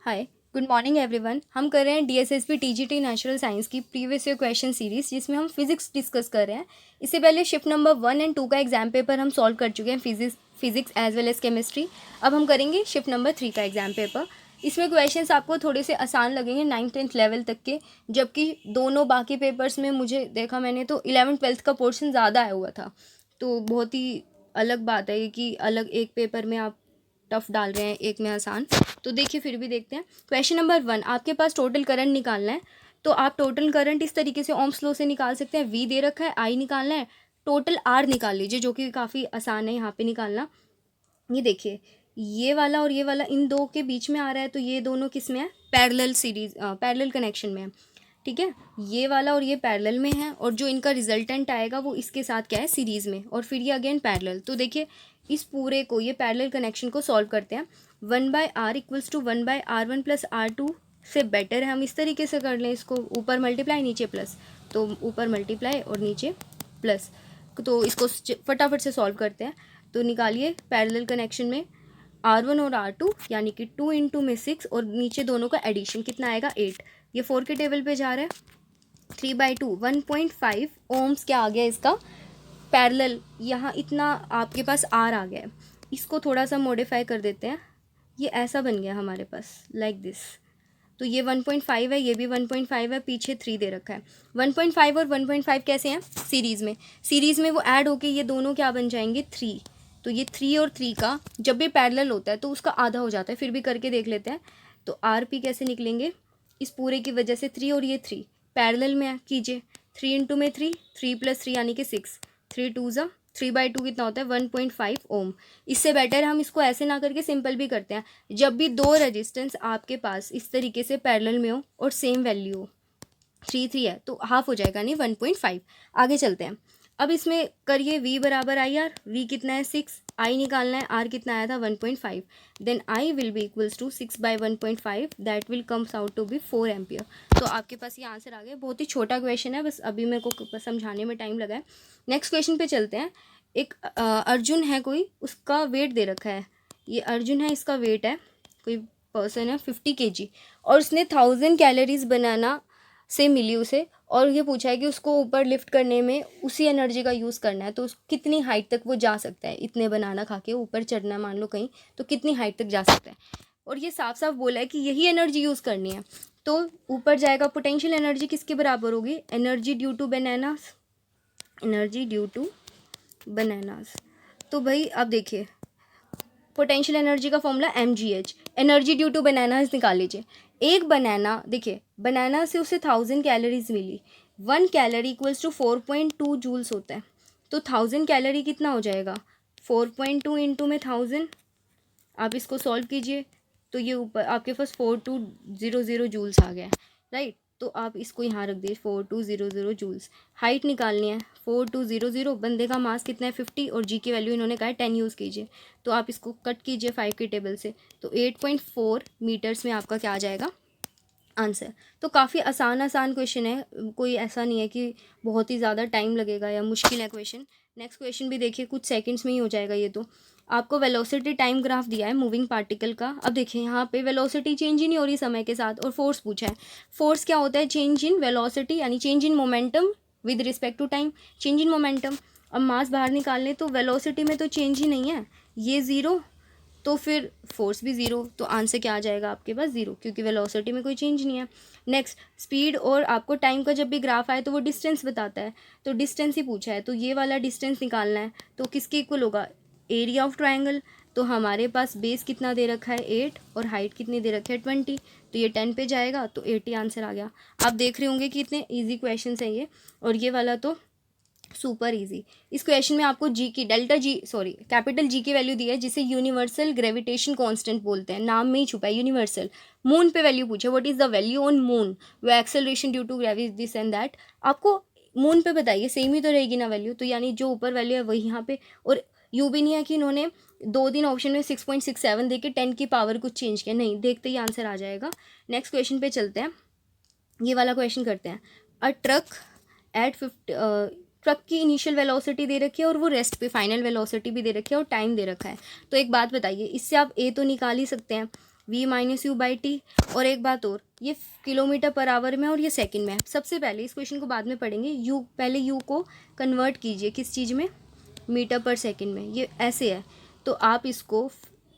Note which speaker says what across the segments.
Speaker 1: हाय, good morning everyone. हम कर रहे हैं डीएसएसबी टीजीटी नेचुरल साइंस की प्रीवियस ईयर क्वेश्चन सीरीज, जिसमें हम फिजिक्स डिस्कस कर रहे हैं। इससे पहले शिफ्ट नंबर 1 एंड 2 का एग्जाम पेपर हम सॉल्व कर चुके हैं, physics as well as chemistry. अब हम करेंगे शिफ्ट नंबर 3 का एग्जाम पेपर। इसमें क्वेश्चंस आपको थोड़े से आसान लगेंगे 9th-10th लेवल तक के, जबकि दोनों बाकी पेपर्स में मुझे देखा मैंने तो 11th-12th का पोर्शन ज़्यादा आया हुआ था। तो बहुत ही अलग बात है कि अलग एक पेपर में आप टफ डाल रहे हैं, एक में आसान। तो देखिए, फिर भी देखते हैं। क्वेश्चन नंबर 1, आपके पास टोटल करंट निकालना है। तो आप टोटल करंट इस तरीके से ओम्स लॉ से निकाल सकते हैं। वी दे रखा है, आई निकालना है, टोटल आर निकाल लीजिए, जो कि काफ़ी आसान है यहाँ पे निकालना। ये देखिए, ये वाला और ये वाला इन दो के बीच में आ रहा है, तो ये दोनों किस में है? पैरेलल सीरीज, पैरेलल कनेक्शन में है। ठीक है, ये वाला और ये पैरेलल में है, और जो इनका रिजल्टेंट आएगा वो इसके साथ क्या है? सीरीज़ में, और फिर ये अगेन पैरेलल। तो देखिए, इस पूरे को, ये पैरेलल कनेक्शन को सॉल्व करते हैं। 1/r equals to 1/r1 plus r2 से बेटर है हम इस तरीके से कर लें इसको, ऊपर मल्टीप्लाई नीचे प्लस, तो ऊपर मल्टीप्लाई और नीचे प्लस। तो इसको फटाफट से सॉल्व करते हैं। तो निकालिए पैरेलल कनेक्शन में R1 और R2, यानी कि 2 इंटू में 6, और नीचे दोनों का एडिशन कितना आएगा? 8। ये 4 के टेबल पे जा रहा है। 3/2 1.5 ओम्स क्या आ गया इसका? पैरेलल। यहाँ इतना आपके पास R आ गया है, इसको थोड़ा सा मॉडिफाई कर देते हैं। ये ऐसा बन गया हमारे पास, लाइक दिस। तो ये 1.5 है, ये भी 1.5 है, पीछे 3 दे रखा है। 1.5 और 1.5 कैसे हैं? सीरीज़ में वो ऐड होके ये दोनों क्या बन जाएंगे? 3। तो ये 3 और 3 का जब भी पैरेलल होता है तो उसका आधा हो जाता है। फिर भी करके देख लेते हैं। तो आर पी कैसे निकलेंगे? इस पूरे की वजह से 3 और ये 3 पैरेलल में कीजिए। 3 इंटू में 3, 3 प्लस 3 यानी कि 6, 3 2 ज़ा 3/2 कितना होता है? 1.5 ओम। इससे बेटर हम इसको ऐसे ना करके सिंपल भी करते हैं। जब भी दो रेजिस्टेंस आपके पास इस तरीके से पैरेलल में हो और सेम वैल्यू हो, 3 है, तो हाफ हो जाएगा, नहीं 1.5। आगे चलते हैं। अब इसमें करिए v बराबर आई आर। v कितना है? 6। i निकालना है, r कितना आया था? 1.5। Then i will be equals to 6/1.5, that will comes out to be 4 ampere. तो आपके पास ये आंसर आ गया। बहुत ही छोटा क्वेश्चन है, बस अभी मेरे को समझाने में टाइम लगा है। नेक्स्ट क्वेश्चन पे चलते हैं। एक अर्जुन है कोई, उसका वेट दे रखा है। ये अर्जुन है, इसका वेट है, कोई पर्सन है 50 kg, और उसने 1000 कैलोरीज बनाना से मिली उसे, और ये पूछा है कि उसको ऊपर लिफ्ट करने में उसी एनर्जी का यूज़ करना है। तो कितनी हाइट तक वो जा सकता है? इतने बनाना खा के ऊपर चढ़ना मान लो कहीं, तो कितनी हाइट तक जा सकता है? और ये साफ साफ बोला है कि यही एनर्जी यूज़ करनी है। तो ऊपर जाएगा, पोटेंशियल एनर्जी किसके बराबर होगी? Energy due to bananas, energy due to bananas. तो भाई अब देखिए, पोटेंशियल एनर्जी का formula mgh, energy due to bananas निकाल लीजिए। एक बनाना, देखिए बनाना से उसे 1000 कैलोरीज मिली। 1 कैलोरी इक्वल्स टू 4.2 जूल्स होता है। तो 1000 कैलोरी कितना हो जाएगा? 4.2 इंटू में 1000। आप इसको सॉल्व कीजिए, तो ये ऊपर आपके पास 4200 जूल्स आ गया, राइट। तो आप इसको यहाँ रख दीजिए, 4200 जूल्स। हाइट निकालनी है, 4200। बंदे का मास कितना है? 50, और जी की वैल्यू इन्होंने कहा है 10 यूज़ कीजिए। तो आप इसको कट कीजिए 5 की टेबल से, तो 8.4 मीटर्स में आपका क्या आ जाएगा? आंसर। तो काफ़ी आसान क्वेश्चन है, कोई ऐसा नहीं है कि बहुत ही ज़्यादा टाइम लगेगा या मुश्किल है क्वेश्चन। नेक्स्ट क्वेश्चन भी देखिए, कुछ सेकंड्स में ही हो जाएगा ये। तो आपको वेलोसिटी टाइम ग्राफ दिया है मूविंग पार्टिकल का। अब देखिए, यहाँ पे वेलोसिटी चेंज ही नहीं हो रही समय के साथ, और फोर्स पूछा है। फोर्स क्या होता है? चेंज इन वेलोसिटी, यानी change in momentum with respect to time, change in momentum. अब मास बाहर निकालने, तो वेलोसिटी में तो चेंज ही नहीं है, ये ज़ीरो, तो फिर फोर्स भी ज़ीरो। तो आंसर क्या आ जाएगा आपके पास? ज़ीरो, क्योंकि वेलोसिटी में कोई चेंज नहीं है। नेक्स्ट, स्पीड और आपको टाइम का जब भी ग्राफ आए तो वो डिस्टेंस बताता है, तो डिस्टेंस ही पूछा है, तो ये वाला डिस्टेंस निकालना है। तो किसके इक्वल होगा? Area of triangle. तो हमारे पास बेस कितना दे रखा है? 8, और हाइट कितनी दे रखी है? 20। तो ये 10 पे जाएगा, तो 80 आंसर आ गया। आप देख रहे होंगे कि इतने ईजी क्वेश्चन है ये, और ये वाला तो सुपर इजी। इस क्वेश्चन में आपको जी की कैपिटल जी की वैल्यू दी है, जिसे यूनिवर्सल ग्रेविटेशन कांस्टेंट बोलते हैं। नाम में ही छुपा है यूनिवर्सल। मून पे वैल्यू पूछे, what is the value on moon, वो acceleration due to gravity, this and that. आपको मून पे बताइए, सेम ही तो रहेगी ना वैल्यू, तो यानी जो ऊपर वैल्यू है वही यहाँ पे। और यू भी नहीं है कि इन्होंने 2-3 ऑप्शन में 6.67 दे के 10 की पावर कुछ चेंज किया, नहीं, देखते ही आंसर आ जाएगा। नेक्स्ट क्वेश्चन पे चलते हैं, ये वाला क्वेश्चन करते हैं। अ ट्रक एट 50, ट्रक की इनिशियल वेलोसिटी दे रखी है, और वो रेस्ट पे फाइनल वेलोसिटी भी दे रखी है, और टाइम दे रखा है। तो एक बात बताइए, इससे आप ए तो निकाल ही सकते हैं, v minus you by T. और एक बात और, ये किलोमीटर पर आवर में और ये सेकंड में है। सबसे पहले इस क्वेश्चन को बाद में पढ़ेंगे, यू पहले यू को कन्वर्ट कीजिए किस चीज़ में, मीटर पर सेकंड में। ये ऐसे है तो आप इसको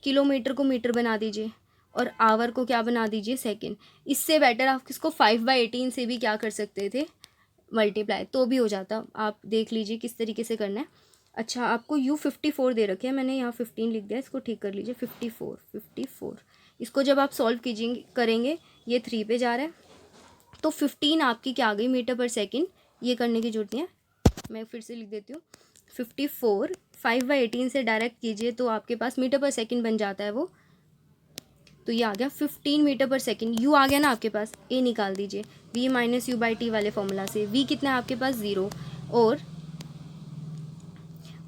Speaker 1: किलोमीटर को मीटर बना दीजिए और आवर को क्या बना दीजिए, सेकंड। इससे बेटर आप इसको 5/18 से भी क्या कर सकते थे, मल्टीप्लाई, तो भी हो जाता। आप देख लीजिए किस तरीके से करना है। अच्छा, आपको यू 54 दे रखे हैं, मैंने यहाँ 15 लिख दिया, इसको ठीक कर लीजिए। 54 इसको जब आप सॉल्व कीजिए करेंगे, ये 3 पे जा रहा है तो 15 आपकी क्या आ गई, मीटर पर सेकंड। ये करने की जरूरत नहीं है, मैं फिर से लिख देती हूँ। 54 5/18 से डायरेक्ट कीजिए तो आपके पास मीटर पर सेकंड बन जाता है वो। तो ये आ गया 15 मीटर पर सेकंड। यू आ गया ना आपके पास, ए निकाल दीजिए v minus you by T वाले फॉर्मूला से। v कितना है आपके पास, 0,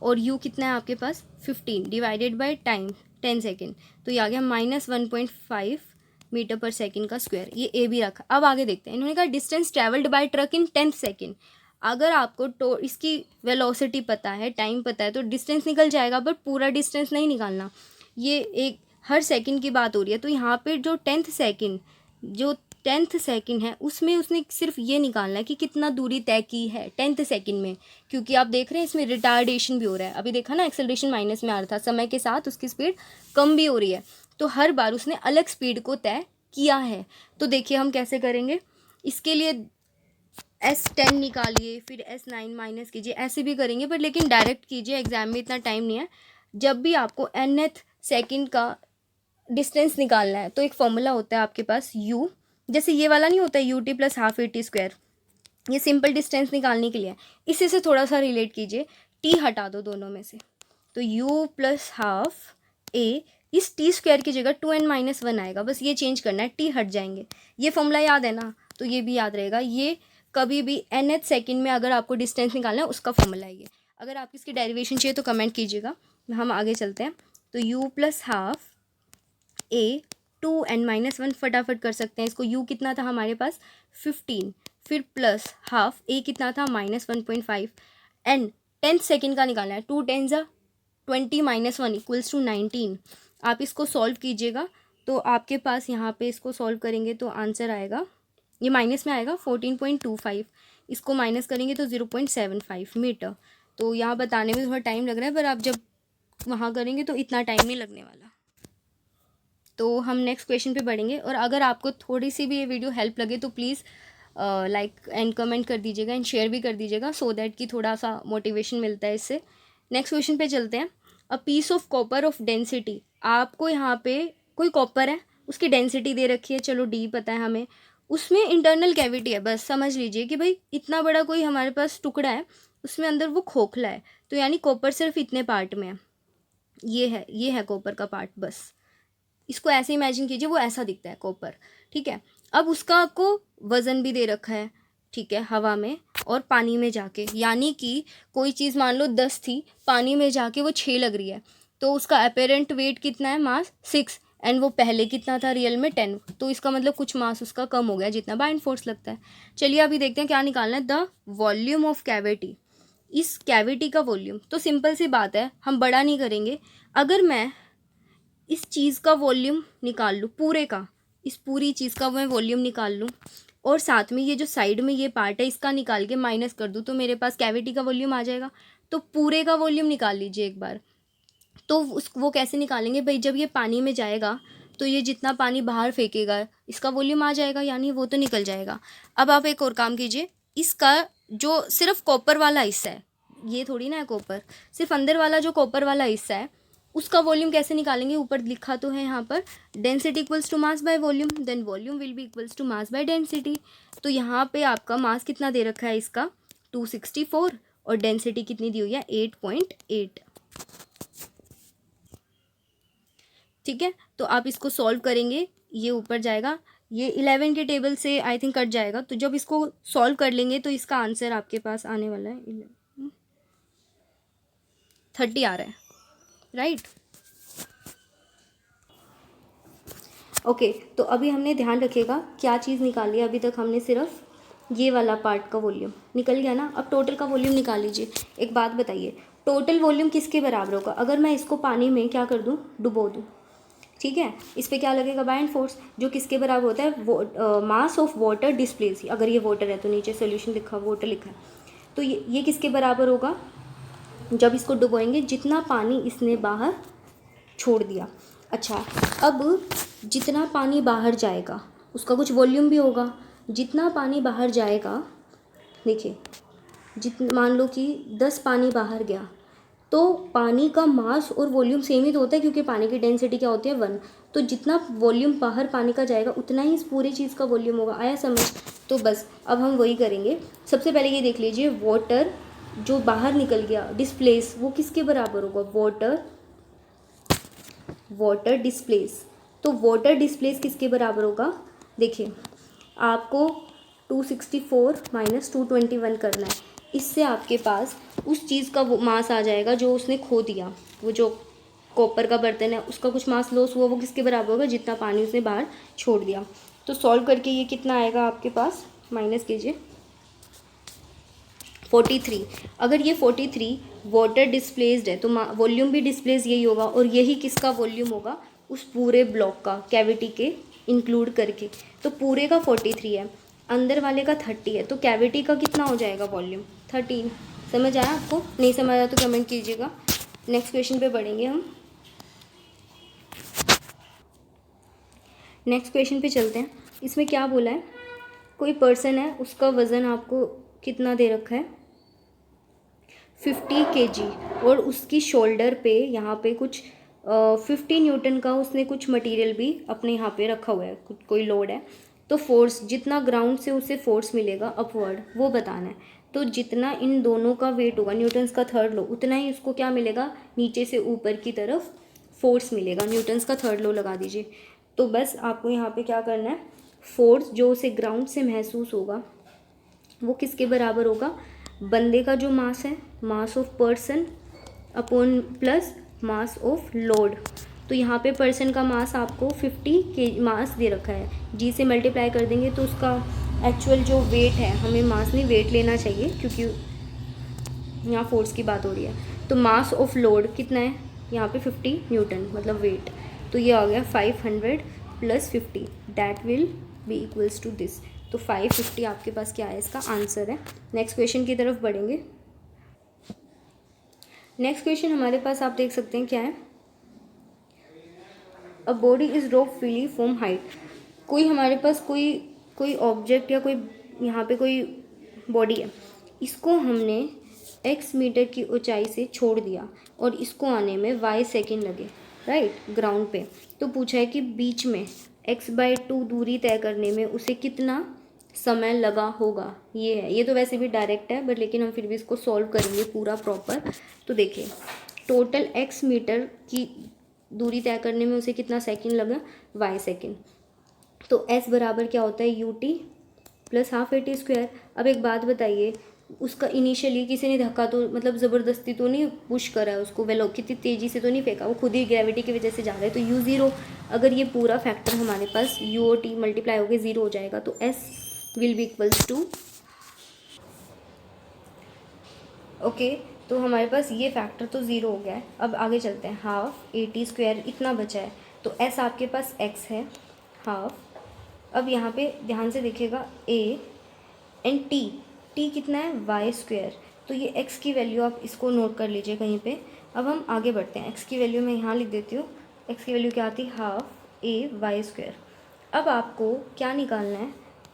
Speaker 1: और u कितना है आपके पास, 15 डिवाइडेड बाई टाइम 10 सेकेंड। तो ये आ गया -1.5 मीटर पर सेकंड का स्क्वायर। ये ए भी रखा। अब आगे देखते हैं, इन्होंने कहा distance travelled by truck in 10 second. अगर आपको इसकी वेलोसिटी पता है, टाइम पता है, तो डिस्टेंस निकल जाएगा, बट पूरा डिस्टेंस नहीं निकालना। ये एक हर सेकंड की बात हो रही है, तो यहाँ पे जो 10th सेकंड है उसमें उसने सिर्फ ये निकालना है कि कितना दूरी तय की है 10th सेकंड में। क्योंकि आप देख रहे हैं इसमें रिटार्डेशन भी हो रहा है। अभी देखा ना, एक्सेलरेशन माइनस में आ रहा था, समय के साथ उसकी स्पीड कम भी हो रही है। तो हर बार उसने अलग स्पीड को तय किया है। तो देखिए हम कैसे करेंगे, इसके लिए S10 निकालिए, फिर S9 माइनस कीजिए, ऐसे भी करेंगे, पर लेकिन डायरेक्ट कीजिए, एग्जाम में इतना टाइम नहीं है। जब भी आपको nth सेकंड का डिस्टेंस निकालना है तो एक फॉर्मूला होता है आपके पास u, जैसे ये वाला नहीं होता ut plus half A T square, ये सिंपल डिस्टेंस निकालने के लिए। इसी से थोड़ा सा रिलेट कीजिए, t हटा दो दोनों में से, तो u प्लस हाफ ए, इस टी स्क्वायर की जगह 2n-1 आएगा, बस ये चेंज करना है, t हट जाएंगे। ये फॉर्मूला याद है ना, तो ये भी याद रहेगा। ये कभी भी nth सेकंड में अगर आपको डिस्टेंस निकालना है उसका फॉर्मूला है ये। अगर आपको इसकी डेरिवेशन चाहिए तो कमेंट कीजिएगा। हम आगे चलते हैं। तो u प्लस हाफ ए 2n-1 फटाफट कर सकते हैं इसको। u कितना था हमारे पास, 15, फिर प्लस हाफ ए कितना था, -1.5, एन 10th सेकंड का निकालना है। 2 10 20 -1 इक्वल्स टू 19। आप इसको सॉल्व कीजिएगा तो आपके पास यहाँ पे इसको सॉल्व करेंगे तो आंसर आएगा, ये माइनस में आएगा 14.25, इसको माइनस करेंगे तो 0.75 मीटर। तो यहाँ बताने में थोड़ा टाइम लग रहा है, पर आप जब वहाँ करेंगे तो इतना टाइम नहीं लगने वाला। तो हम नेक्स्ट क्वेश्चन पे बढ़ेंगे। और अगर आपको थोड़ी सी भी ये वीडियो हेल्प लगे तो प्लीज़ लाइक एंड कमेंट कर दीजिएगा एंड शेयर भी कर दीजिएगा, सो दैट कि थोड़ा सा मोटिवेशन मिलता है इससे। नेक्स्ट क्वेश्चन पे चलते हैं। A piece of copper of density, आपको यहाँ पे कोई कॉपर है, उसकी डेंसिटी दे रखी है, चलो डी पता है हमें, उसमें इंटरनल कैविटी है। बस समझ लीजिए कि भाई इतना बड़ा कोई हमारे पास टुकड़ा है, उसमें अंदर वो खोखला है, तो यानी कॉपर सिर्फ इतने पार्ट में है। ये है कॉपर का पार्ट। बस इसको ऐसे इमेजिन कीजिए, वो ऐसा दिखता है कॉपर, ठीक है। अब उसका आपको वज़न भी दे रखा है, ठीक है, हवा में और पानी में जाके, यानी कि कोई चीज़ मान लो 10 थी, पानी में जाके वो 6 लग रही है, तो उसका अपेरेंट वेट कितना है, मास 6, एंड वो पहले कितना था, रियल में 10। तो इसका मतलब कुछ मास उसका कम हो गया जितना बाइंड फोर्स लगता है। चलिए अभी देखते हैं क्या निकालना है, द वॉल्यूम ऑफ कैविटी। इस कैविटी का वॉल्यूम, तो सिंपल सी बात है, हम बड़ा नहीं करेंगे। अगर मैं इस चीज़ का वॉल्यूम निकाल लूँ, पूरे का, इस पूरी चीज़ का मैं वॉल्यूम निकाल लूँ, और साथ में ये जो साइड में ये पार्ट है इसका निकाल के माइनस कर दूँ, तो मेरे पास कैविटी का वॉल्यूम आ जाएगा। तो पूरे का वॉल्यूम निकाल लीजिए एक बार। तो वो कैसे निकालेंगे भाई, जब ये पानी में जाएगा तो ये जितना पानी बाहर फेंकेगा इसका वॉल्यूम आ जाएगा, यानी वो तो निकल जाएगा। अब आप एक और काम कीजिए, इसका जो सिर्फ कॉपर वाला हिस्सा है, ये थोड़ी ना है कॉपर, सिर्फ अंदर वाला जो कॉपर वाला हिस्सा है उसका वॉल्यूम कैसे निकालेंगे। ऊपर लिखा तो है यहाँ पर density equals to mass by volume, then volume will be equals to mass by density. तो यहाँ पे आपका मास कितना दे रखा है इसका, 264, और डेंसिटी कितनी दी हुई है, 8.8, ठीक है। तो आप इसको सॉल्व करेंगे, ये ऊपर जाएगा, ये 11 के टेबल से आई थिंक कट जाएगा, तो जब इसको सॉल्व कर लेंगे तो इसका आंसर आपके पास आने वाला है 30 आ रहा है, राइट। ओके, तो अभी हमने ध्यान रखिएगा क्या चीज़ निकाली है। अभी तक हमने सिर्फ ये वाला पार्ट का वॉल्यूम निकल गया ना, अब टोटल का वॉल्यूम निकाल लीजिए। एक बात बताइए, टोटल वॉल्यूम किसके बराबर होगा, अगर मैं इसको पानी में क्या कर दूँ, डुबो दूँ, ठीक है। इस पे क्या लगेगा, बायन फोर्स, जो किसके बराबर होता है, मास ऑफ वाटर डिस्प्लेस। अगर ये वाटर है तो नीचे सोल्यूशन लिखा, वाटर लिखा है, तो ये किसके बराबर होगा, जब इसको डुबोएंगे जितना पानी इसने बाहर छोड़ दिया। अच्छा, अब जितना पानी बाहर जाएगा उसका कुछ वॉल्यूम भी होगा। जितना पानी बाहर जाएगा, देखिए, मान लो कि 10 पानी बाहर गया, तो पानी का मास और वॉल्यूम सेम ही तो होता है, क्योंकि पानी की डेंसिटी क्या होती है, 1। तो जितना वॉल्यूम बाहर पानी का जाएगा उतना ही इस पूरी चीज़ का वॉल्यूम होगा। आया समझ? तो बस अब हम वही करेंगे। सबसे पहले ये देख लीजिए, वाटर जो बाहर निकल गया डिस्प्लेस, वो किसके बराबर होगा, वाटर डिस्प्लेस। तो वाटर डिस्प्लेस किसके बराबर होगा, देखिए आपको 264 माइनस 221 करना है। इससे आपके पास उस चीज़ का वो मास आ जाएगा जो उसने खो दिया। वो जो कॉपर का बर्तन है उसका कुछ मास लॉस हुआ, वो किसके बराबर होगा, जितना पानी उसने बाहर छोड़ दिया। तो सॉल्व करके ये कितना आएगा आपके पास, माइनस कीजिए 43। अगर ये 43 वाटर डिस्प्लेस्ड है तो वॉल्यूम भी डिस्प्लेस यही होगा, और यही किसका वॉल्यूम होगा, उस पूरे ब्लॉक का, कैविटी के इंक्लूड करके। तो पूरे का 43 है, अंदर वाले का 30 है, तो कैविटी का कितना हो जाएगा वॉल्यूम, 13। समझ आया आपको? नहीं समझ आया तो कमेंट कीजिएगा। नेक्स्ट क्वेश्चन पे बढ़ेंगे हम। नेक्स्ट क्वेश्चन पे चलते हैं। इसमें क्या बोला है, कोई पर्सन है, उसका वज़न आपको कितना दे रखा है, 50 kg, और उसकी शोल्डर पे यहाँ पे कुछ 50 न्यूटन का उसने कुछ मटेरियल भी अपने यहाँ पे रखा हुआ है, कोई लोड है। तो फोर्स, जितना ग्राउंड से उसे फोर्स मिलेगा अपवर्ड, वो बताना है। तो जितना इन दोनों का वेट होगा, न्यूटन्स का थर्ड लॉ, उतना ही उसको क्या मिलेगा, नीचे से ऊपर की तरफ फोर्स मिलेगा। न्यूटन्स का थर्ड लॉ लगा दीजिए। तो बस आपको यहाँ पे क्या करना है, फोर्स जो उसे ग्राउंड से महसूस होगा वो किसके बराबर होगा, बंदे का जो मास है, mass of person upon plus mass of load. तो यहाँ पे पर्सन का मास आपको 50 के मास दे रखा है, जी से मल्टीप्लाई कर देंगे तो उसका एक्चुअल जो वेट है, हमें मास नहीं वेट लेना चाहिए क्योंकि यहाँ फोर्स की बात हो रही है। तो मास ऑफ लोड कितना है यहाँ पे, 50 न्यूटन मतलब वेट। तो ये आ गया 500 plus 50, that will be equals to this. तो 550 आपके पास क्या है, इसका आंसर है। नेक्स्ट क्वेश्चन की तरफ बढ़ेंगे। नेक्स्ट क्वेश्चन हमारे पास आप देख सकते हैं क्या है, a body is drop freely from height. कोई हमारे पास कोई ऑब्जेक्ट या कोई यहाँ पे कोई बॉडी है, इसको हमने x मीटर की ऊंचाई से छोड़ दिया और इसको आने में y सेकेंड लगे, राइट, ग्राउंड पे। तो पूछा है कि बीच में x/2 दूरी तय करने में उसे कितना समय लगा होगा। ये है, ये तो वैसे भी डायरेक्ट है बट लेकिन हम फिर भी इसको सॉल्व करेंगे पूरा प्रॉपर। तो देखिए, टोटल x मीटर की दूरी तय करने में उसे कितना सेकंड लगा, y सेकंड। तो s बराबर क्या होता है, ut plus half AT square. अब एक बात बताइए, उसका इनिशियली किसी ने धक्का तो मतलब ज़बरदस्ती तो नहीं पुश करा है उसको, वेलो कितनी तेज़ी से तो नहीं फेंका, वो खुद ही ग्रेविटी की वजह से जा रहा है। तो u0, अगर ये पूरा फैक्टर हमारे पास UOT मल्टीप्लाई होकर 0 हो जाएगा, तो s will be equals to, okay. तो हमारे पास ये फैक्टर तो 0 हो गया है। अब आगे चलते हैं, हाफ AT स्क्वायर इतना बचा है, तो s आपके पास x है, हाफ। अब यहाँ पे ध्यान से देखिएगा, a एंड t कितना है, y स्क्वायर। तो ये x की वैल्यू आप इसको नोट कर लीजिए कहीं पे। अब हम आगे बढ़ते हैं, x की वैल्यू मैं यहाँ लिख देती हूँ। x की वैल्यू क्या आती है, हाफ a y स्क्वायर। अब आपको क्या निकालना है,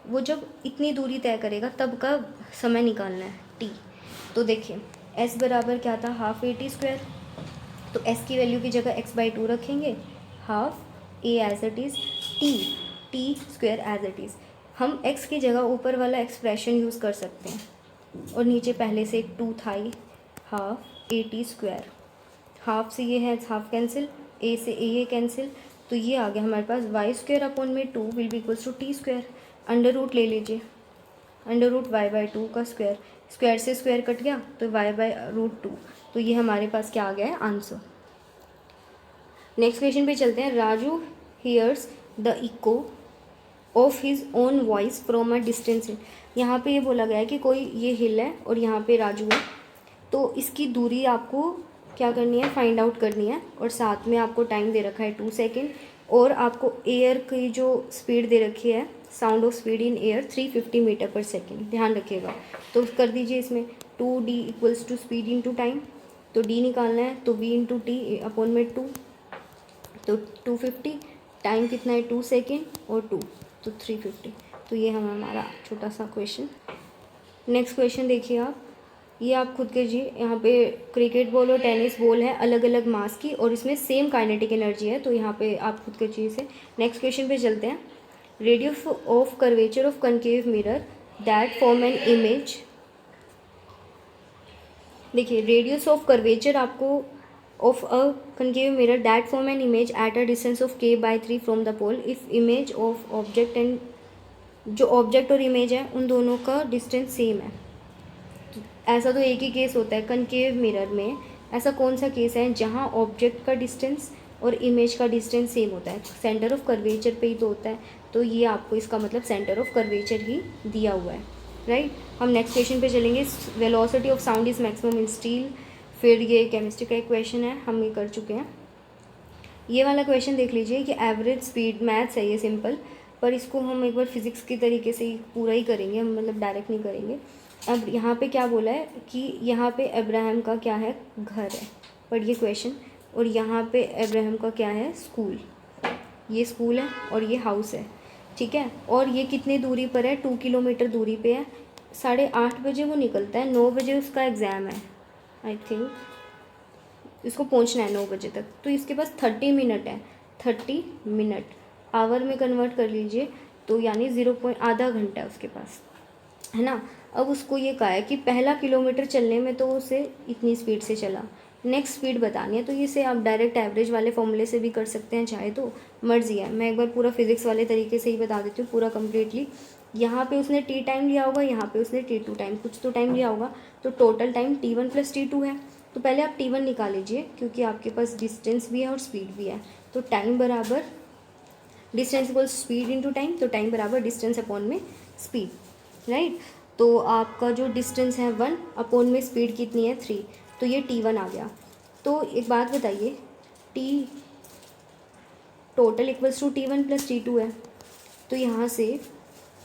Speaker 1: वो जब इतनी दूरी तय करेगा तब का समय निकालना है, t। तो देखिए s बराबर क्या था, हाफ AT स्क्वायर। तो s की वैल्यू की जगह x/2 रखेंगे, half a as it is, t square as it is. हम x की जगह ऊपर वाला एक्सप्रेशन यूज़ कर सकते हैं, और नीचे पहले से एक 2 था ही, हाफ AT स्क्वायर। हाफ से ये है हाफ कैंसिल, a से a ये कैंसिल, तो ये आ गया हमारे पास y स्क्वायर अपॉन में 2 will be equals to t square. Under root ले लीजिए, अंडर रूट y/2 का स्क्वायर, स्क्वायर से स्क्वायर कट गया तो y/√2। तो ये हमारे पास क्या आ गया है, आंसर। नेक्स्ट क्वेश्चन पे चलते हैं। Raju hears the echo of his own voice from a distance. यहाँ पे ये बोला गया है कि कोई ये हिल है और यहाँ पे राजू है, तो इसकी दूरी आपको क्या करनी है, फाइंड आउट करनी है, और साथ में आपको टाइम दे रखा है 2 सेकेंड। और आपको एयर की जो स्पीड दे रखी है, sound of speed in air 350 metre per second, ध्यान रखिएगा। तो कर दीजिए इसमें 2d equals to speed into time, तो d निकालना है तो v इंटू टी अपॉन में 2, तो 250, टाइम कितना है 2 सेकेंड और 2 तो 350। तो ये हमारा छोटा सा क्वेश्चन। नेक्स्ट क्वेश्चन देखिए आप, ये आप खुद कीजिए। यहाँ पे क्रिकेट बॉल और टेनिस बॉल है अलग अलग मास की और इसमें सेम काइनेटिक एनर्जी है, तो यहाँ पे आप खुद कीजिए इसे। नेक्स्ट क्वेश्चन पे चलते हैं। Radius of curvature of concave mirror that form an image. देखिए रेडियस ऑफ कर्वेचर आपको of a concave mirror that form an image at a distance of k/3 from the pole if image of object and, जो object और image है उन दोनों का distance same है। ऐसा तो एक ही केस होता है कनकेव मिरर में, ऐसा कौन सा केस है जहाँ ऑब्जेक्ट का डिस्टेंस और इमेज का डिस्टेंस सेम होता है, सेंटर ऑफ कर्वेचर पे ही तो होता है। तो ये आपको इसका मतलब सेंटर ऑफ कर्वेचर ही दिया हुआ है, राइट। हम नेक्स्ट क्वेश्चन पे चलेंगे। Velocity of sound is maximum in steel. फिर ये केमिस्ट्री का एक क्वेश्चन है, हम ये कर चुके हैं। ये वाला क्वेश्चन देख लीजिए कि एवरेज स्पीड, मैथ्स है ये सिंपल, पर इसको हम एक बार फिजिक्स की तरीके से ही पूरा ही करेंगे, हम मतलब डायरेक्ट नहीं करेंगे। अब यहाँ पे क्या बोला है कि यहाँ पे अब्राहम का क्या है, घर है, पढ़िए क्वेश्चन। और यहाँ पे अब्राहम का क्या है, स्कूल। ये स्कूल है और ये हाउस है, ठीक है। और ये कितनी दूरी पर है, 2 किलोमीटर दूरी पे है। 8:30 बजे वो निकलता है, 9 बजे उसका एग्ज़ाम है, आई थिंक इसको पहुंचना है 9 बजे तक। तो इसके पास 30 मिनट है, 30 मिनट आवर में कन्वर्ट कर लीजिए, तो यानी 0.5 घंटा है उसके पास, है ना। अब उसको ये कहा है कि पहला किलोमीटर चलने में तो उसे इतनी स्पीड से चला, नेक्स्ट स्पीड बतानी है। तो इसे आप डायरेक्ट एवरेज वाले फॉर्मूले से भी कर सकते हैं, चाहे तो मर्जी है। मैं एक बार पूरा फिजिक्स वाले तरीके से ही बता देती हूँ पूरा कम्प्लीटली। यहाँ पे उसने टी टाइम लिया होगा, यहाँ पे उसने T2 टाइम, कुछ तो टाइम लिया होगा, तो टोटल टाइम T1 + T2 है। तो पहले आप T1 निकाल लीजिए, क्योंकि आपके पास डिस्टेंस भी है और स्पीड भी है। तो टाइम बराबर distance equal speed into time, तो टाइम बराबर डिस्टेंस अपॉन में स्पीड, राइट। तो आपका जो डिस्टेंस है 1 अपॉन में स्पीड कितनी है 3, तो ये T1 आ गया। तो एक बात बताइए, T total equals to T1 + T2 है, तो यहाँ से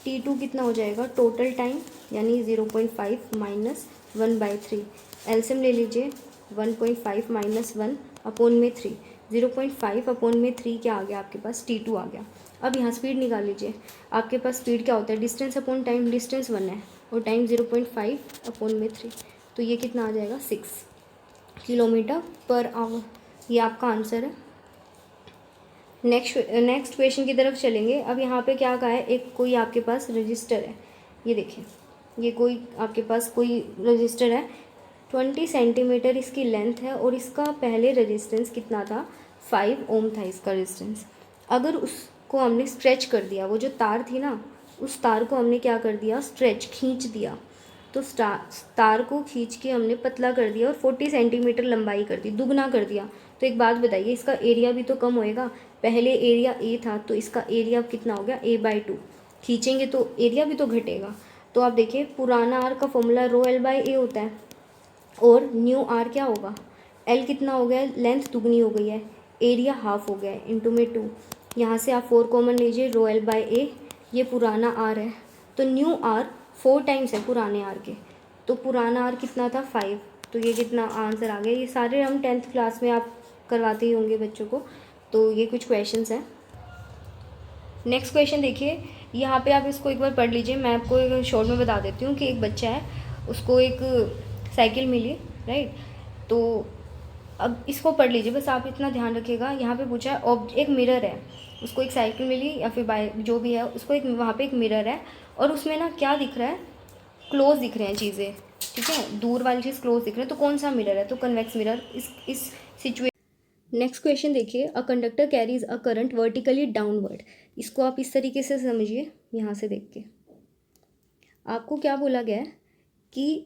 Speaker 1: T2 कितना हो जाएगा, टोटल टाइम यानी 0.5 माइनस 1/3। एलसीएम ले लीजिए, 1.5 माइनस 1 अपॉन में 3, 0.5 अपॉन में 3 क्या आ गया आपके पास, T2 आ गया। अब यहाँ स्पीड निकाल लीजिए, आपके पास स्पीड क्या होता है, डिस्टेंस अपॉन टाइम, डिस्टेंस 1 है और टाइम 0.5 अपॉन में 3, तो ये कितना आ जाएगा 6 किलोमीटर पर आवर। ये आपका आंसर है। नेक्स्ट क्वेश्चन की तरफ चलेंगे। अब यहाँ पे क्या कहा है, एक कोई आपके पास रजिस्टर है, ये देखिए, ये कोई आपके पास कोई रजिस्टर है, 20 सेंटीमीटर इसकी लेंथ है और इसका पहले रेजिस्टेंस कितना था, 5 ओम था इसका रेजिस्टेंस। अगर उसको हमने स्ट्रेच कर दिया, वो जो तार थी ना, उस तार को हमने क्या कर दिया, स्ट्रेच, खींच दिया। तो तार को खींच के हमने पतला कर दिया और 40 सेंटीमीटर लंबाई कर दी, दुगना कर दिया। तो एक बात बताइए, इसका एरिया भी तो कम होएगा। पहले एरिया A था, तो इसका एरिया कितना हो गया, A/2। खींचेंगे तो एरिया भी तो घटेगा। तो आप देखिए, पुराना R का फॉर्मूला ρl/a होता है और न्यू R क्या होगा, L कितना हो गया, लेंथ दुगनी हो गई है, एरिया हाफ हो गया है, इंटू में 2। यहाँ से आप 4 कॉमन लीजिए, ρl/a, ये पुराना R है, तो न्यू R 4 टाइम्स है पुराने R के, तो पुराना R कितना था 5, तो ये कितना आंसर आ गया। ये सारे हम 10th क्लास में आप करवाते ही होंगे बच्चों को। तो ये कुछ क्वेश्चंस हैं। नेक्स्ट क्वेश्चन देखिए, यहाँ पे आप इसको एक बार पढ़ लीजिए, मैं आपको एक शॉर्ट में बता देती हूँ कि एक बच्चा है, उसको एक साइकिल मिली, राइट। तो अब इसको पढ़ लीजिए, बस आप इतना ध्यान रखिएगा। यहाँ पे पूछा है एक मिरर है, उसको एक साइकिल मिली या फिर बाय जो भी है, उसको एक वहाँ पे एक मिरर है और उसमें ना क्या दिख रहा है, क्लोज दिख रहे हैं चीज़ें, ठीक है, दूर वाली चीज़ क्लोज दिख रही है। तो कौन सा मिरर है, तो कन्वेक्स मिरर। इस सिचुएशन। नेक्स्ट क्वेश्चन देखिए, a conductor carries a current vertically downward. इसको आप इस तरीके से समझिए, यहाँ से देख के आपको क्या बोला गया है कि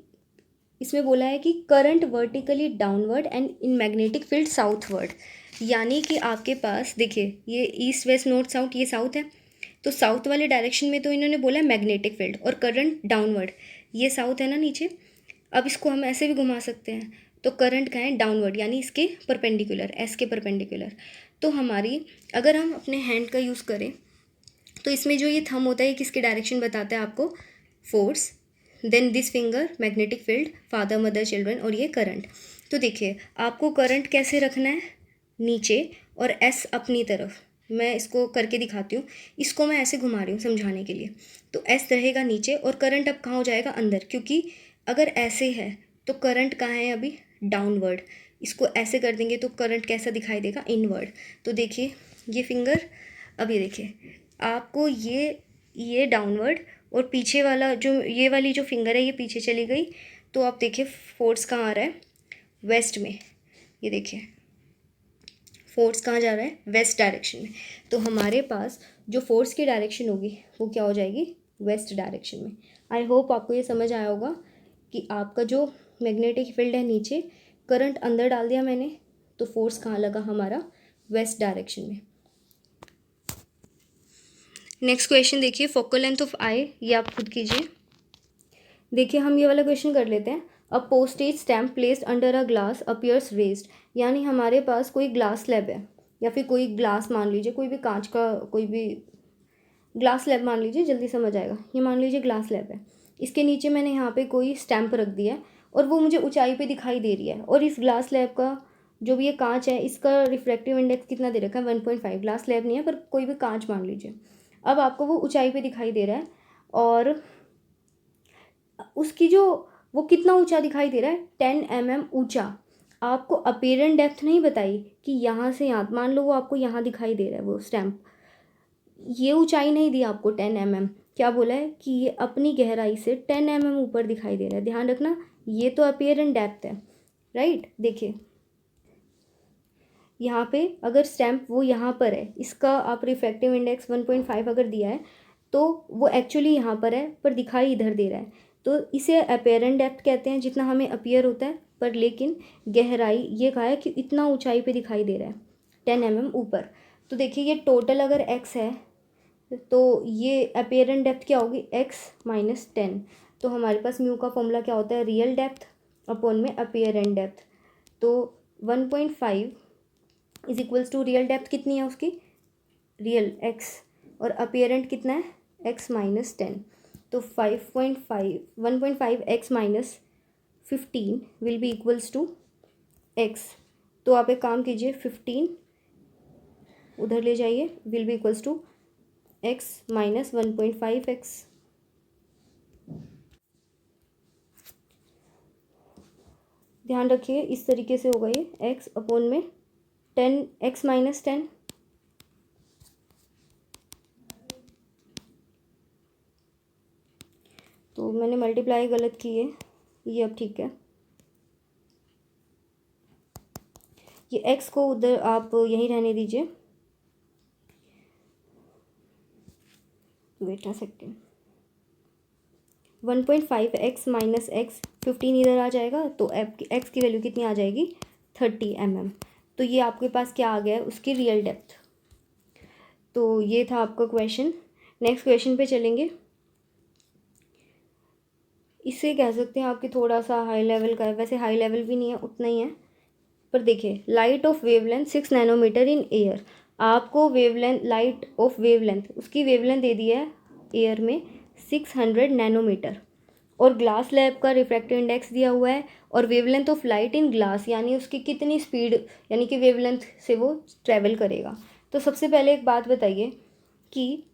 Speaker 1: इसमें बोला है कि current vertically downward and in magnetic field southward. यानी कि आपके पास देखिए, ये ईस्ट वेस्ट नॉर्थ साउथ, ये साउथ है, तो साउथ वाले डायरेक्शन में तो इन्होंने बोला मैग्नेटिक फील्ड और करंट डाउनवर्ड, ये साउथ है ना नीचे। अब इसको हम ऐसे भी घुमा सकते हैं, तो करंट का है डाउनवर्ड, यानी इसके परपेंडिकुलर, एस के परपेंडिकुलर। तो हमारी अगर हम अपने हैंड का यूज़ करें तो इसमें जो ये थंब होता है ये किसके डायरेक्शन बताता है आपको, force, then this finger magnetic field, father mother children, और ये करंट। तो देखिए आपको करंट कैसे रखना है, नीचे, और एस अपनी तरफ। मैं इसको करके दिखाती हूँ, इसको मैं ऐसे घुमा रही हूँ समझाने के लिए। तो एस रहेगा नीचे और करंट अब कहाँ हो जाएगा, अंदर, क्योंकि अगर ऐसे है तो करंट कहाँ है अभी, डाउनवर्ड। इसको ऐसे कर देंगे तो करंट कैसा दिखाई देगा, इनवर्ड। तो देखिए ये फिंगर, अब ये देखिए आपको ये डाउनवर्ड, और पीछे वाला जो ये वाली जो फिंगर है ये पीछे चली गई। तो आप देखिए फोर्स कहाँ आ रहा है, वेस्ट में। ये देखिए फोर्स कहाँ जा रहा है, वेस्ट डायरेक्शन में। तो हमारे पास जो फोर्स की डायरेक्शन होगी वो क्या हो जाएगी, वेस्ट डायरेक्शन में। आई होप आपको ये समझ आया होगा कि आपका जो मैग्नेटिक फील्ड है नीचे, करंट अंदर डाल दिया मैंने, तो फोर्स कहाँ लगा हमारा, वेस्ट डायरेक्शन में। नेक्स्ट क्वेश्चन देखिए, फोकल लेंथ ऑफ आई, ये आप खुद कीजिए। देखिए हम ये वाला क्वेश्चन कर लेते हैं। A postage stamp placed under a glass appears raised, यानी हमारे पास कोई ग्लास स्लैब है, या फिर कोई ग्लास मान लीजिए, कोई भी कांच का कोई भी ग्लास स्लैब मान लीजिए, जल्दी समझ आएगा। ये मान लीजिए ग्लास स्लैब है, इसके नीचे मैंने यहाँ पे कोई स्टैम्प रख दिया है और वो मुझे ऊंचाई पे दिखाई दे रही है। और इस ग्लास स्लैब का जो भी ये कांच है इसका रिफ्रैक्टिव इंडेक्स कितना दे रखा है, 1.5। ग्लास स्लैब नहीं है पर कोई भी कांच मान लीजिए। अब आपको वो ऊंचाई पे दिखाई दे रहा है और उसकी जो वो कितना ऊंचा दिखाई दे रहा है, 10 mm ऊंचा। आपको अपीयरेंट डेप्थ नहीं बताई कि यहाँ से यहाँ, मान लो वो आपको यहाँ दिखाई दे रहा है वो स्टैम्प, ये ऊंचाई नहीं दी आपको 10 mm। क्या बोला है कि ये अपनी गहराई से 10 mm ऊपर दिखाई दे रहा है। ध्यान रखना ये तो अपीयरेंट डेप्थ है, राइट। देखिए यहाँ पे अगर स्टैम्प वो यहाँ पर है, इसका आप रिफ्रैक्टिव इंडेक्स 1.5 अगर दिया है तो वो एक्चुअली यहाँ पर है पर दिखाई इधर दे रहा है, तो इसे अपीयरेंट डेप्थ कहते हैं, जितना हमें अपीयर होता है। पर लेकिन गहराई ये कहा है कि इतना ऊंचाई पे दिखाई दे रहा है 10 mm ऊपर। तो देखिए ये टोटल अगर x है तो ये अपीयरेंट डेप्थ क्या होगी, x-10। तो हमारे पास म्यू का फॉर्मूला क्या होता है, रियल डेप्थ अपॉन में अपीयरेंट डेप्थ। तो 1.5 is equals to real depth कितनी है उसकी, रियल x, और अपीयरेंट कितना है, x-10। तो 1.5 x-15 will be equals to x। तो आप एक काम कीजिए, 15 उधर ले जाइए, will be equals to x-1.5x। ध्यान रखिए इस तरीके से होगा ये, x अपॉन में 10 x-10। तो मैंने मल्टीप्लाई गलत की है, ये अब ठीक है। ये x को उधर आप यहीं रहने दीजिए, वेट अ सेकेंड। 1.5 x-x, 15 इधर आ जाएगा तो x की वैल्यू कितनी आ जाएगी, 30 mm। तो ये आपके पास क्या आ गया है, उसकी रियल डेप्थ। तो ये था आपका क्वेश्चन। नेक्स्ट क्वेश्चन पे चलेंगे। इसे कह सकते हैं आपकी थोड़ा सा हाई लेवल का है, वैसे हाई लेवल भी नहीं है, उतना ही है। पर देखिए light of wavelength 6 nanometre in air, आपको वेवलेंथ, लाइट ऑफ वेवलेंथ, उसकी वेवलेंथ दे दी है एयर में 600 नैनोमीटर, और ग्लास लैब का रिफ्रैक्टिव इंडेक्स दिया हुआ है, और wavelength of light in glass, यानी उसकी कितनी स्पीड, यानी कि वेवलेंथ से वो ट्रैवल करेगा। तो सबसे पहले एक बात बताइए कि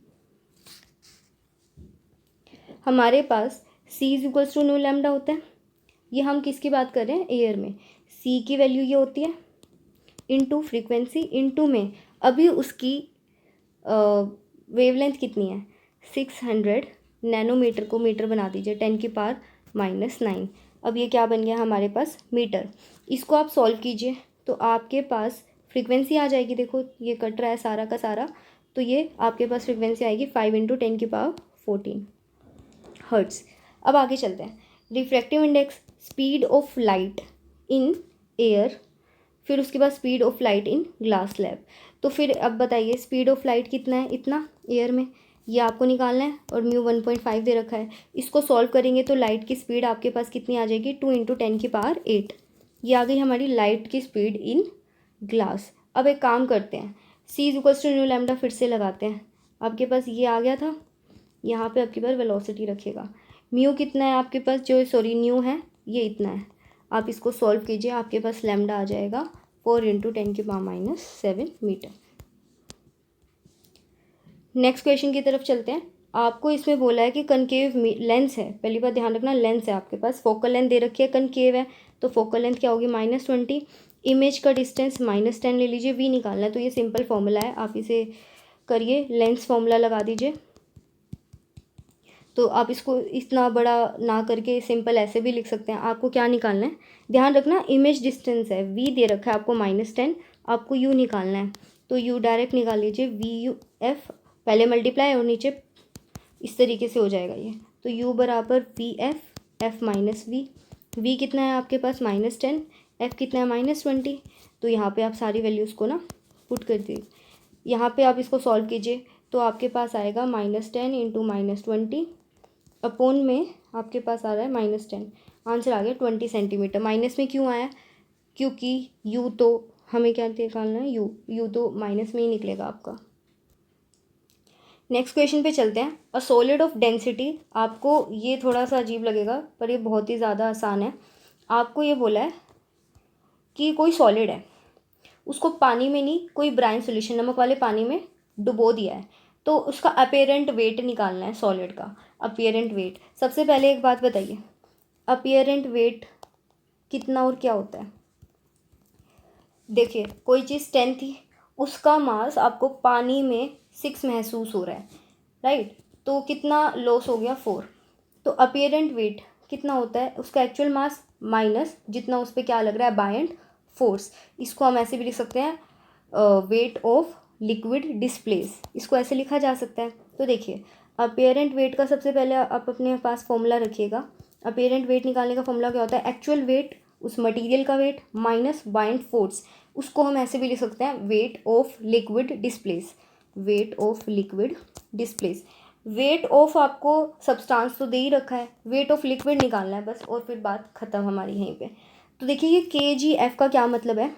Speaker 1: हमारे पास c is equals to nu lambda होता है, ये हम किसकी बात कर रहे हैं, एयर में। c की वैल्यू ये होती है इनटू फ्रीक्वेंसी इनटू में, अभी उसकी वेवलेंथ कितनी है, 600 नैनोमीटर को मीटर बना दीजिए, 10⁻⁻⁹। अब ये क्या बन गया हमारे पास, मीटर। इसको आप सॉल्व कीजिए तो आपके पास फ्रीक्वेंसी आ जाएगी, देखो ये कट रहा है सारा का सारा, तो ये आपके पास फ्रीक्वेंसी आएगी 5 × 10⁻14 हर्ट्स। अब आगे चलते हैं। Refractive index, speed of light in air, फिर उसके बाद speed of light in glass slab. तो फिर अब बताइए स्पीड ऑफ लाइट कितना है, इतना एयर में, ये आपको निकालना है, और म्यू 1.5 दे रखा है। इसको सॉल्व करेंगे तो लाइट की स्पीड आपके पास कितनी आ जाएगी, 2 × 10⁸। ये आ गई हमारी लाइट की स्पीड इन ग्लास। अब एक काम करते हैं, c equals to nu lambda फिर से लगाते हैं। आपके पास ये आ गया था, यहाँ पे आपके पास वेलोसिटी रखिएगा। म्यू कितना है आपके पास, जो सॉरी न्यू है ये इतना है। आप इसको सॉल्व कीजिए, आपके पास लैम्डा आ जाएगा 4 × 10⁻⁷ मीटर। नेक्स्ट क्वेश्चन की तरफ चलते हैं। आपको इसमें बोला है कि कनकेव लेंस है, पहली बात ध्यान रखना लेंस है आपके पास, फोकल लेंथ दे रखी है, कनकेव है तो फोकल लेंथ क्या होगी -20, इमेज का डिस्टेंस -10 ले लीजिए, v निकालना है। तो ये सिंपल फॉर्मूला है, आप इसे करिए, लेंस फॉर्मूला लगा दीजिए। तो आप इसको इतना बड़ा ना करके सिंपल ऐसे भी लिख सकते हैं। आपको क्या निकालना है, ध्यान रखना इमेज डिस्टेंस है, v दे रखा है आपको -10, आपको u निकालना है। तो u डायरेक्ट निकाल लीजिए, v/f पहले मल्टीप्लाई और नीचे इस तरीके से हो जाएगा ये। तो u बराबर v/f, f - v, v कितना है आपके पास -10, f कितना है -20। तो यहाँ पे आप सारी वैल्यूज़ को ना पुट कर दीजिए, यहाँ पे आप इसको सॉल्व कीजिए तो आपके पास आएगा -10 × -20 अपॉन में आपके पास आ रहा है -10, आंसर आ गया 20 सेंटीमीटर। माइनस में क्यों आया, क्योंकि u तो हमें क्या निकालना है, u तो माइनस में ही निकलेगा आपका। नेक्स्ट क्वेश्चन पे चलते हैं। अ सॉलिड ऑफ डेंसिटी, आपको ये थोड़ा सा अजीब लगेगा पर ये बहुत ही ज़्यादा आसान है। आपको ये बोला है कि कोई सॉलिड है, उसको पानी में नहीं, कोई ब्राइन सॉल्यूशन नमक वाले पानी में डुबो दिया है, तो उसका अपीयरेंट वेट निकालना है सॉलिड का। अपीयरेंट वेट, सबसे पहले एक बात बताइए, अपीयरेंट वेट कितना और क्या होता है। देखिए कोई चीज़ 10 थी, उसका मास आपको पानी में 6 महसूस हो रहा है, राइट, तो कितना लॉस हो गया 4। तो अपीयरेंट वेट कितना होता है, उसका एक्चुअल मास माइनस जितना उस पर क्या लग रहा है बायंट फोर्स। इसको हम ऐसे भी लिख सकते हैं वेट ऑफ लिक्विड डिस्प्लेस, इसको ऐसे लिखा जा सकता है। तो देखिए अपीयरेंट वेट का सबसे पहले आप अपने पास फॉर्मूला रखिएगा। अपीयरेंट वेट निकालने का फॉर्मूला क्या होता है, एक्चुअल वेट उस मटेरियल का वेट माइनस बाइंड फोर्स। उसको हम ऐसे भी लिख सकते हैं weight of liquid displace, weight of liquid displace. Weight of आपको सब्सटेंस तो दे ही रखा है, वेट ऑफ लिक्विड निकालना है बस, और फिर बात खत्म हमारी यहीं पे। तो देखिए ये kgf का क्या मतलब है,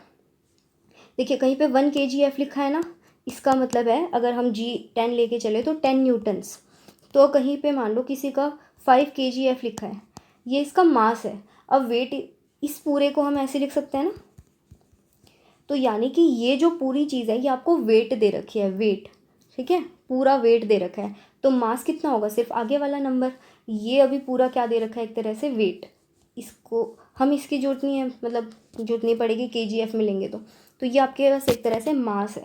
Speaker 1: देखिए कहीं पे 1 kgf लिखा है ना, इसका मतलब है अगर हम G10 लेके चले तो 10 न्यूटन्स। तो कहीं पे मान लो किसी का 5 kgf लिखा है, ये इसका मास है। अब वेट इस पूरे को हम ऐसे लिख सकते हैं ना, तो यानी कि ये जो पूरी चीज़ है ये आपको वेट दे रखी है, वेट, ठीक है, पूरा वेट दे रखा है। तो मास कितना होगा, सिर्फ आगे वाला नंबर, ये अभी पूरा क्या दे रखा है एक तरह से वेट। इसको हम इसकी जरूरत नहीं है, मतलब जरूरत नहीं पड़ेगी kgf में लेंगे तो ये आपके पास एक तरह से मास है।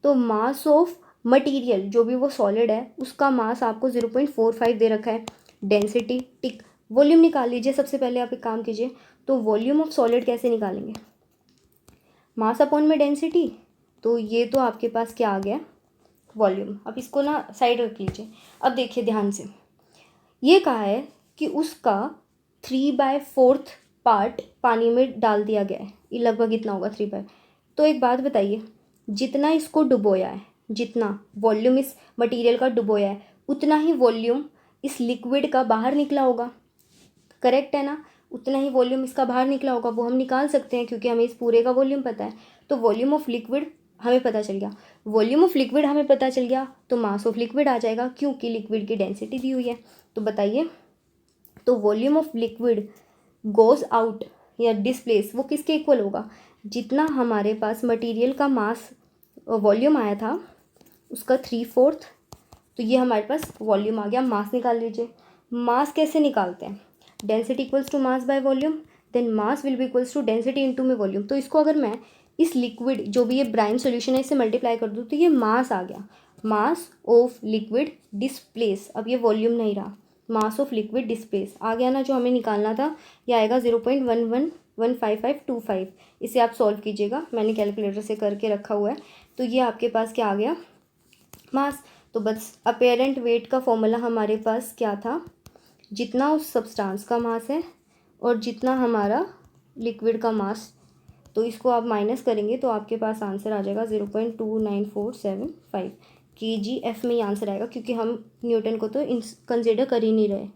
Speaker 1: तो मास ऑफ मटीरियल जो भी वो सॉलिड है उसका मास आपको 0.45 दे रखा है। डेंसिटी टिक, वॉल्यूम निकाल लीजिए। सबसे पहले आप एक काम कीजिए, तो वॉल्यूम ऑफ सॉलिड कैसे निकालेंगे, मास अपॉन में डेंसिटी। तो ये तो आपके पास क्या आ गया वॉल्यूम। अब इसको ना साइड रख लीजिए। अब देखिए ध्यान से, ये कहा है कि उसका 3/4 पार्ट पानी में डाल दिया गया है, ये लगभग इतना होगा 3/। तो एक बात बताइए, जितना इसको डुबोया है, जितना वॉल्यूम इस मटेरियल का डुबोया है उतना ही वॉल्यूम इस लिक्विड का बाहर निकला होगा, करेक्ट है ना, उतना ही वॉल्यूम इसका बाहर निकला होगा। वो हम निकाल सकते हैं क्योंकि हमें इस पूरे का वॉल्यूम पता है। तो वॉल्यूम ऑफ लिक्विड हमें पता चल गया, वॉल्यूम ऑफ लिक्विड हमें पता चल गया तो मास ऑफ लिक्विड आ जाएगा क्योंकि लिक्विड की डेंसिटी दी हुई है। तो बताइए, तो volume of liquid goes out या डिस्प्लेस वो किसके इक्वल होगा, जितना हमारे पास मटेरियल का मास वॉल्यूम आया था उसका 3/4। तो ये हमारे पास वॉल्यूम आ गया। मास निकाल लीजिए। मास कैसे निकालते हैं, density equals to mass by volume, then mass will be equals to density into में वॉल्यूम। तो इसको अगर मैं इस लिक्विड जो भी ये ब्राइन सॉल्यूशन है इससे मल्टीप्लाई कर दूँ तो ये मास आ गया, मास ऑफ लिक्विड डिस्प्लेस। अब ये वॉल्यूम नहीं रहा, मास ऑफ लिक्विड डिस्प्लेस आ गया ना, जो हमें निकालना था। ये आएगा 0.1115525। इसे आप सॉल्व कीजिएगा, मैंने कैलकुलेटर से करके रखा हुआ है। तो ये आपके पास क्या आ गया, मास। तो बस अपीयरेंट वेट का फॉर्मूला हमारे पास क्या था, जितना उस सब्सटेंस का मास है और जितना हमारा लिक्विड का मास। तो इसको आप माइनस करेंगे तो आपके पास आंसर आ जाएगा 0.29475 kgf में ही आंसर आएगा, क्योंकि हम न्यूटन को तो कंसिडर कर ही नहीं रहे।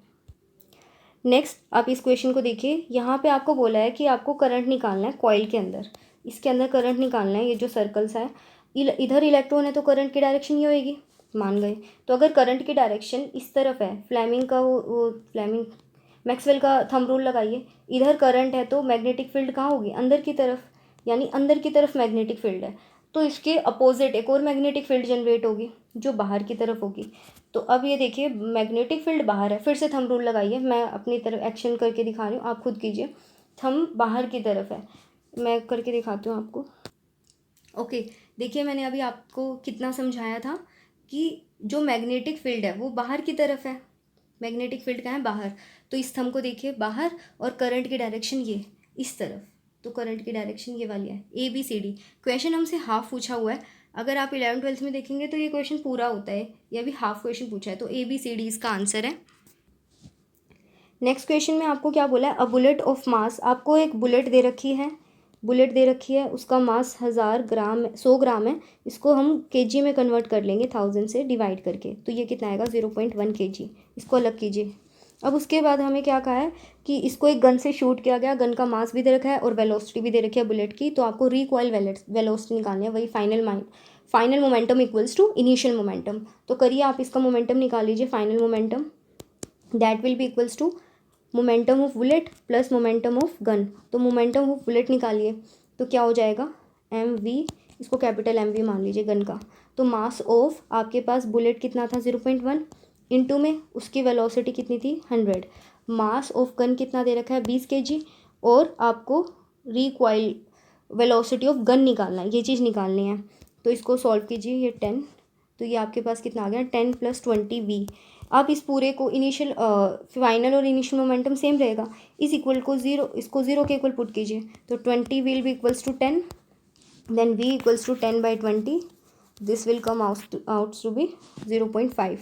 Speaker 1: नेक्स्ट आप इस क्वेश्चन को देखिए, यहाँ पे आपको बोला है कि आपको करंट निकालना है कॉइल के अंदर। इसके अंदर करंट निकालना है, ये जो सर्कल्स है, इधर इलेक्ट्रॉन है तो करंट की डायरेक्शन ये होएगी, मान गए। तो अगर करंट की डायरेक्शन इस तरफ है, फ्लेमिंग का वो फ्लेमिंग मैक्सवेल का थंब रूल लगाइए, इधर करंट है तो मैग्नेटिक फील्ड कहाँ होगी, अंदर की तरफ, यानी अंदर की तरफ मैग्नेटिक फील्ड है, तो इसके अपोजिट एक और मैग्नेटिक फील्ड जनरेट होगी जो बाहर की तरफ होगी। तो अब ये देखिए मैग्नेटिक फील्ड बाहर है, फिर से थंब रूल लगाइए, मैं अपनी तरफ एक्शन करके दिखा रही हूँ, आप खुद कीजिए। थंब बाहर की तरफ है, मैं करके दिखाती हूँ आपको। ओके, देखिए मैंने अभी आपको कितना समझाया था कि जो मैग्नेटिक फील्ड है वो बाहर की तरफ है, मैग्नेटिक फील्ड कहाँ है, बाहर। तो इस थंब को देखिए बाहर, और करंट की डायरेक्शन ये इस तरफ, तो करंट की डायरेक्शन ये वाली है, ABCD। क्वेश्चन हमसे हाफ पूछा हुआ है, अगर आप 11th-12th में देखेंगे तो ये क्वेश्चन पूरा होता है, ये अभी हाफ क्वेश्चन पूछा है, तो ABCD इसका आंसर है। नेक्स्ट क्वेश्चन में आपको क्या बोला है, अ बुलेट ऑफ मास, आपको एक बुलेट दे रखी है, बुलेट दे रखी है, उसका मास 1000 ग्राम 100 ग्राम है, इसको हम केजी में कन्वर्ट कर लेंगे 1000 से डिवाइड करके, तो ये कितना आएगा 0.1 kg, इसको अलग कीजिए। अब उसके बाद हमें क्या कहा है कि इसको एक गन से शूट किया गया, गन का मास भी दे रखा है और वेलोसिटी भी दे रखी है बुलेट की, तो आपको रिकॉइल वेलोसिटी निकालनी है, वही final momentum equals to initial momentum. तो करिए आप इसका मोमेंटम निकाल लीजिए, final momentum that will be equals to momentum of bullet plus momentum of gun. तो मोमेंटम ऑफ बुलेट निकालिए, तो क्या हो जाएगा mv, इसको कैपिटल MV मान लीजिए गन का। तो मास ऑफ आपके पास बुलेट कितना था 0.1, इनटू में उसकी वेलोसिटी कितनी थी 100, मास ऑफ गन कितना दे रखा है 20 kg, और आपको रिक्वाइल वेलोसिटी ऑफ गन निकालना है, ये चीज़ निकालनी है। तो इसको सॉल्व कीजिए, ये 10, तो ये आपके पास कितना आ गया 10 + 20v। आप इस पूरे को इनिशियल फाइनल और इनिशियल मोमेंटम सेम रहेगा, इस इक्वल को 0, इसको 0 के इक्वल पुट कीजिए, तो 20 will be equals to 10, then v equals to 10/20, this will come out to be 0.5।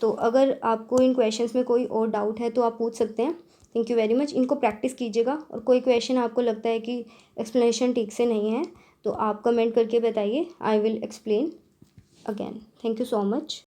Speaker 1: तो अगर आपको इन क्वेश्चंस में कोई और डाउट है तो आप पूछ सकते हैं। थैंक यू वेरी मच, इनको प्रैक्टिस कीजिएगा, और कोई क्वेश्चन आपको लगता है कि एक्सप्लेनेशन ठीक से नहीं है तो आप कमेंट करके बताइए, I will explain again. Thank you so much.